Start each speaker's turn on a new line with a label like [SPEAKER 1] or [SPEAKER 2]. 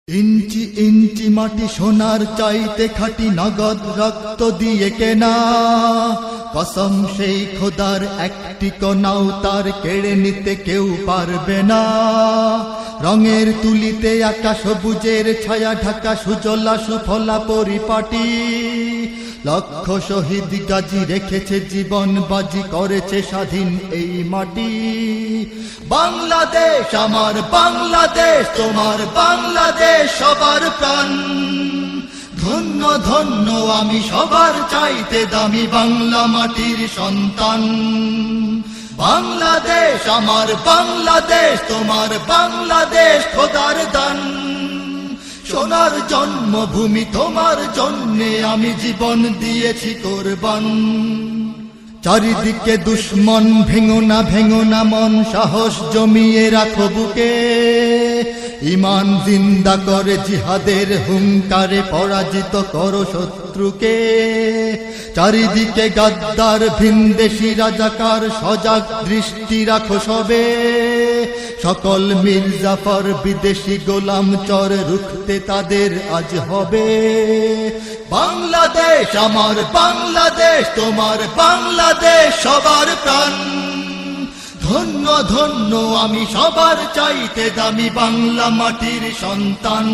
[SPEAKER 1] ইঞ্চি ইঞ্চি মাটি সোনার চাইতে খাঁটি নগদ রক্ত দিয়ে কেনা, কসম সেই খোদার একটি কণাও তার কেড়ে নিতে কেউ পারবে না। রঙের তুলিতে আঁকা সবুজের ছায়া ঢাকা সুজলা সুফলা পরিপাটি, লক্ষ শহীদ গাজী রেখেছে জীবন বাজি, করেছে স্বাধীন এই মাটি। বাংলাদেশ আমার বাংলাদেশ, তোমার বাংলাদেশ সবার প্রাণ। ধন্য ধন্য আমি সবার চাইতে দামি বাংলা মাটির সন্তান। বাংলাদেশ আমার বাংলাদেশ, তোমার বাংলাদেশ খোদার দান। সোনার জন্মভূমি তোমার জন্যে আমি জীবন দিয়েছি কোরবান। চারিদিকে দুশ্মন, ভেঙো না মন, সাহস জমিয়ে রাখো বুকে। ঈমান জিন্দা করে জিহাদের হুঙ্কারে পরাজিত করো শত্রুকে। চারিদিকে গাদ্দার ভিনদেশী রাজাকার, সজাগ দৃষ্টি রাখো সবে। সকল মির্জাফর বিদেশি গোলাম চর, রুখতে তাদের আজ হবে। বাংলাদেশ আমার বাংলাদেশ, তোমার বাংলাদেশ সবার প্রাণ। ধন্য ধন্য আমি সবার চাইতে দামি বাংলা মাটির সন্তান।